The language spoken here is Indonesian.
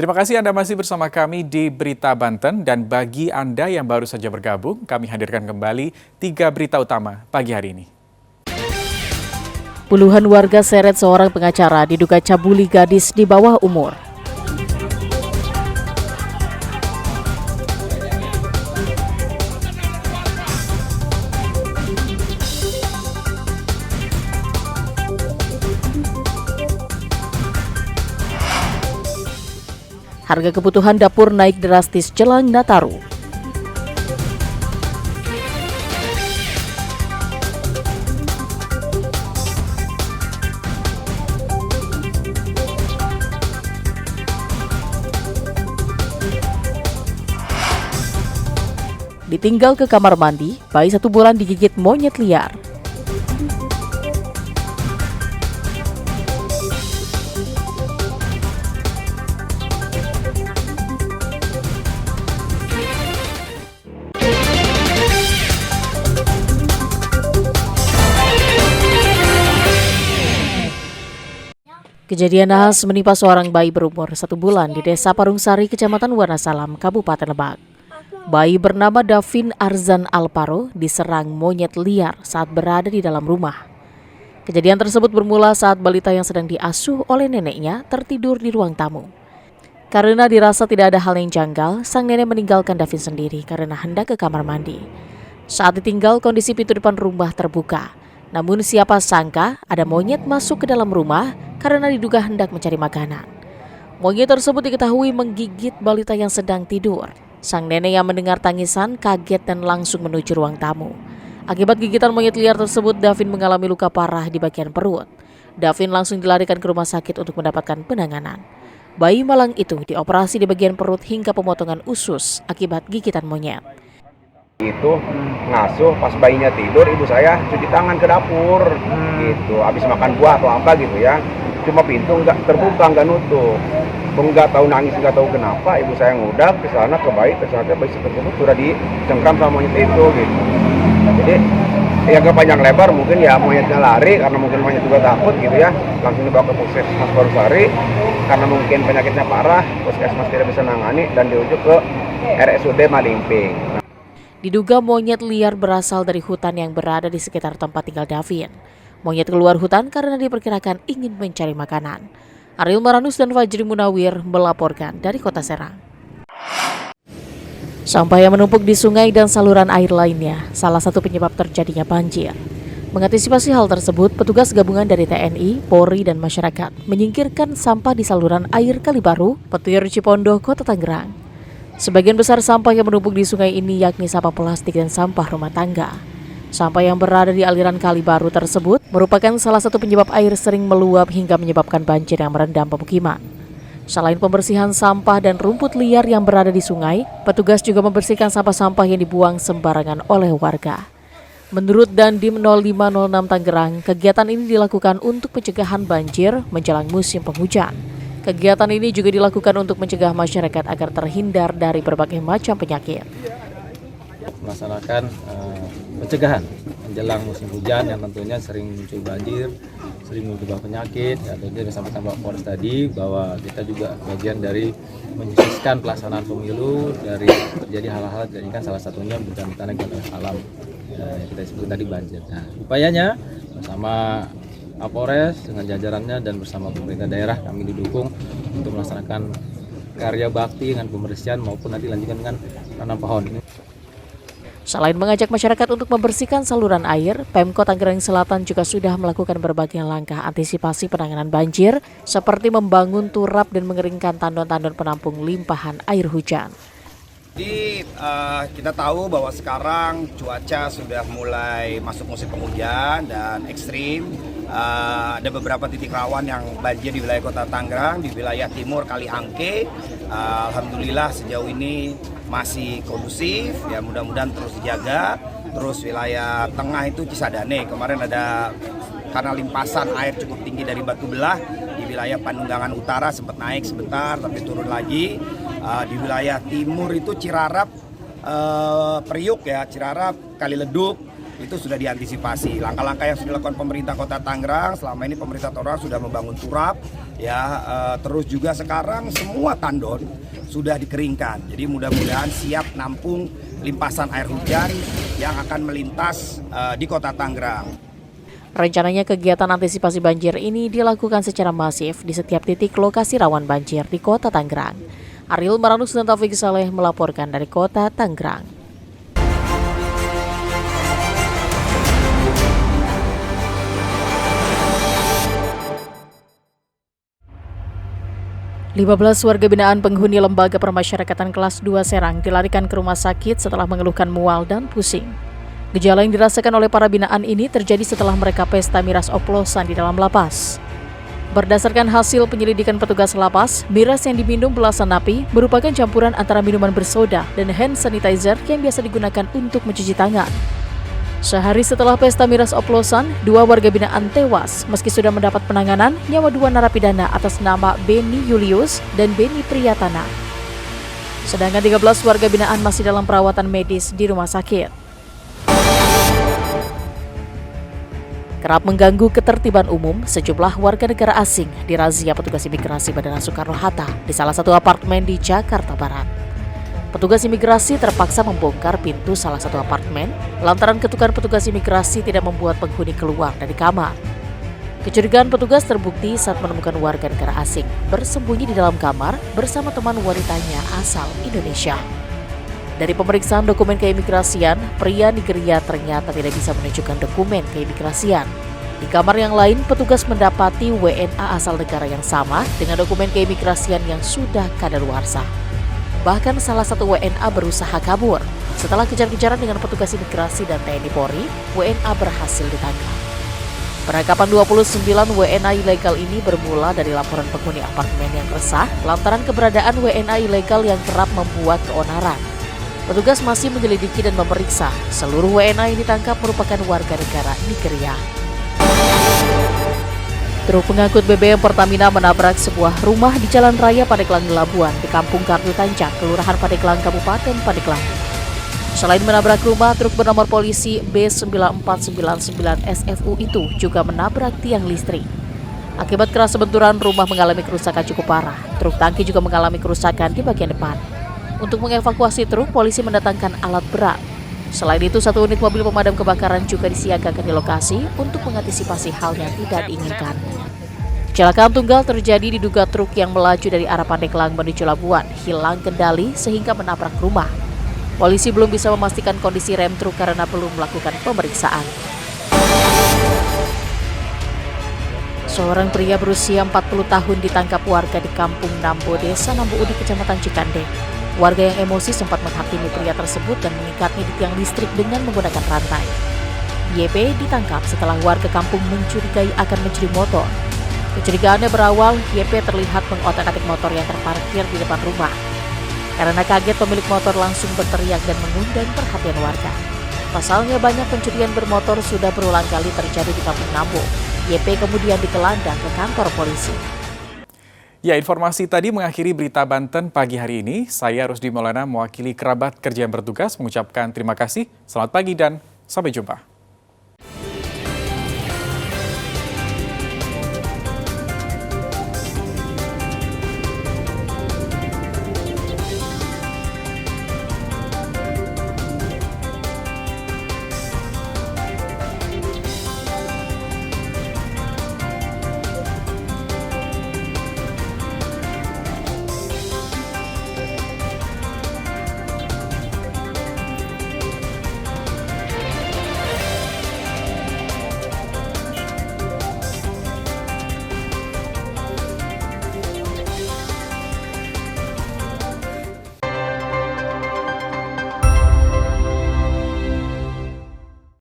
Terima kasih Anda masih bersama kami di Berita Banten, dan bagi Anda yang baru saja bergabung, kami hadirkan kembali 3 berita utama pagi hari ini. Puluhan warga seret seorang pengacara diduga cabuli gadis di bawah umur. Harga kebutuhan dapur naik drastis jelang Nataru. Ditinggal ke kamar mandi, bayi 1 bulan digigit monyet liar. Kejadian nahas menimpa seorang bayi berumur 1 bulan di Desa Parungsari, Kecamatan Wonosalam, Kabupaten Lebak. Bayi bernama Davin Arzan Alparo diserang monyet liar saat berada di dalam rumah. Kejadian tersebut bermula saat balita yang sedang diasuh oleh neneknya tertidur di ruang tamu. Karena dirasa tidak ada hal yang janggal, sang nenek meninggalkan Davin sendiri karena hendak ke kamar mandi. Saat ditinggal, kondisi pintu depan rumah terbuka. Namun siapa sangka ada monyet masuk ke dalam rumah karena diduga hendak mencari makanan. Monyet tersebut diketahui menggigit balita yang sedang tidur. Sang nenek yang mendengar tangisan kaget dan langsung menuju ruang tamu. Akibat gigitan monyet liar tersebut, Davin mengalami luka parah di bagian perut. Davin langsung dilarikan ke rumah sakit untuk mendapatkan penanganan. Bayi malang itu dioperasi di bagian perut hingga pemotongan usus akibat gigitan monyet. Itu ngasuh pas bayinya tidur, ibu saya cuci tangan ke dapur gitu, habis makan buah atau apa gitu ya, cuma pintu nggak terbuka, nggak nutup, nggak tahu nangis, nggak tahu kenapa, ibu saya ngudak ke sana ke bayi, ternyata bayi tersebut sudah dicengkram sama monyet itu gitu. Jadi ya ke panjang lebar, mungkin ya monyetnya lari karena mungkin monyet juga takut gitu ya, langsung dibawa ke Puskesmas Parungsari karena mungkin penyakitnya parah, Puskesmas tidak bisa nangani dan dirujuk ke RSUD Malimping. Diduga monyet liar berasal dari hutan yang berada di sekitar tempat tinggal Davin. Monyet keluar hutan karena diperkirakan ingin mencari makanan. Ariel Maranus dan Fajri Munawir melaporkan dari Kota Serang. Sampah yang menumpuk di sungai dan saluran air lainnya salah satu penyebab terjadinya banjir. Mengantisipasi hal tersebut, petugas gabungan dari TNI, Polri, dan masyarakat menyingkirkan sampah di saluran air Kalibaru, Petir Cipondoh, Kota Tangerang. Sebagian besar sampah yang menumpuk di sungai ini yakni sampah plastik dan sampah rumah tangga. Sampah yang berada di aliran Kalibaru tersebut merupakan salah satu penyebab air sering meluap hingga menyebabkan banjir yang merendam pemukiman. Selain pembersihan sampah dan rumput liar yang berada di sungai, petugas juga membersihkan sampah-sampah yang dibuang sembarangan oleh warga. Menurut Dandim 0506 Tangerang, kegiatan ini dilakukan untuk pencegahan banjir menjelang musim penghujan. Kegiatan ini juga dilakukan untuk mencegah masyarakat agar terhindar dari berbagai macam penyakit. Melaksanakan pencegahan menjelang musim hujan yang tentunya sering muncul banjir, sering muncul penyakit. Ya, tentunya disampaikan Pak Polres tadi bahwa kita juga bagian dari menyukseskan pelaksanaan pemilu dari terjadi hal-hal, jadi kan salah satunya bencana alam yang kita sebut tadi banjir. Nah, upayanya bersama Kapolres dengan jajarannya dan bersama pemerintah daerah kami didukung untuk melaksanakan karya bakti dengan pembersihan maupun nanti lanjutkan dengan tanam pohon. Selain mengajak masyarakat untuk membersihkan saluran air, Pemkot Tangerang Selatan juga sudah melakukan berbagai langkah antisipasi penanganan banjir seperti membangun turap dan mengeringkan tandon-tandon penampung limpahan air hujan. Jadi kita tahu bahwa sekarang cuaca sudah mulai masuk musim penghujan dan ekstrim. Ada beberapa titik rawan yang banjir di wilayah Kota Tangerang, di wilayah timur Kaliangke. Alhamdulillah sejauh ini masih kondusif, ya mudah-mudahan terus dijaga. Terus wilayah tengah itu Cisadane, kemarin ada karena limpasan air cukup tinggi dari Batu Belah, di wilayah Panunggangan Utara sempat naik sebentar tapi turun lagi. Di wilayah timur itu Cirarap, Priuk ya, Cirarap, Kalileduk, itu sudah diantisipasi. Langkah-langkah yang sudah dilakukan pemerintah Kota Tangerang, selama ini pemerintah Tangerang sudah membangun turap, ya, terus juga sekarang semua tandon sudah dikeringkan. Jadi mudah-mudahan siap nampung limpasan air hujan yang akan melintas di Kota Tangerang. Rencananya kegiatan antisipasi banjir ini dilakukan secara masif di setiap titik lokasi rawan banjir di Kota Tangerang. Ariel Maranus dan Taufik Saleh melaporkan dari Kota Tangerang. Lima 15 warga binaan penghuni Lembaga Permasyarakatan kelas 2 Serang dilarikan ke rumah sakit setelah mengeluhkan mual dan pusing. Gejala yang dirasakan oleh para binaan ini terjadi setelah mereka pesta miras oplosan di dalam lapas. Berdasarkan hasil penyelidikan petugas lapas, miras yang diminum belasan napi merupakan campuran antara minuman bersoda dan hand sanitizer yang biasa digunakan untuk mencuci tangan. Sehari setelah pesta miras oplosan, 2 warga binaan tewas meski sudah mendapat penanganan nyawa 2 narapidana atas nama Beni Julius dan Beni Priyatana. Sedangkan 13 warga binaan masih dalam perawatan medis di rumah sakit. Kerap mengganggu ketertiban umum, sejumlah warga negara asing dirazia petugas imigrasi Bandara Soekarno-Hatta di salah satu apartemen di Jakarta Barat. Petugas imigrasi terpaksa membongkar pintu salah satu apartemen lantaran ketukan petugas imigrasi tidak membuat penghuni keluar dari kamar. Kecurigaan petugas terbukti saat menemukan warga negara asing bersembunyi di dalam kamar bersama teman wanitanya asal Indonesia. Dari pemeriksaan dokumen keimigrasian, pria Nigeria ternyata tidak bisa menunjukkan dokumen keimigrasian. Di kamar yang lain, petugas mendapati WNA asal negara yang sama dengan dokumen keimigrasian yang sudah kadaluarsa. Bahkan salah satu WNA berusaha kabur. Setelah kejar-kejaran dengan petugas imigrasi dan TNI Polri, WNA berhasil ditangkap. Penangkapan 29 WNA ilegal ini bermula dari laporan penghuni apartemen yang resah lantaran keberadaan WNA ilegal yang kerap membuat keonaran. Petugas masih menyelidiki dan memeriksa. Seluruh WNA yang ditangkap merupakan warga negara Nigeria. Truk pengangkut BBM Pertamina menabrak sebuah rumah di Jalan Raya Pandeglang Labuan di Kampung Kartu Tancak, Kelurahan Pandeglang, Kabupaten Pandeglang. Selain menabrak rumah, truk bernomor polisi B9499 SFU itu juga menabrak tiang listrik. Akibat keras benturan, rumah mengalami kerusakan cukup parah. Truk tangki juga mengalami kerusakan di bagian depan. Untuk mengevakuasi truk, polisi mendatangkan alat berat. Selain itu, 1 unit mobil pemadam kebakaran juga disiagakan di lokasi untuk mengantisipasi hal yang tidak diinginkan. Kecelakaan tunggal terjadi diduga truk yang melaju dari arah Pandeglang menuju Labuan hilang kendali sehingga menabrak rumah. Polisi belum bisa memastikan kondisi rem truk karena belum melakukan pemeriksaan. Seorang pria berusia 40 tahun ditangkap warga di Kampung Nambo, Desa Nambo Udi, Kecamatan Cikande. Warga yang emosi sempat menghakimi pria tersebut dan mengikatnya di tiang listrik dengan menggunakan rantai. YP ditangkap setelah warga kampung mencurigai akan mencuri motor. Kecurigaannya berawal, YP terlihat mengotak-atik motor yang terparkir di depan rumah. Karena kaget, pemilik motor langsung berteriak dan mengundang perhatian warga. Pasalnya banyak pencurian bermotor sudah berulang kali terjadi di Kampung Nambo. YP kemudian dikelandang ke kantor polisi. Ya, informasi tadi mengakhiri berita Banten pagi hari ini. Saya Rusdi Maulana mewakili kerabat kerja yang bertugas mengucapkan terima kasih, selamat pagi dan sampai jumpa.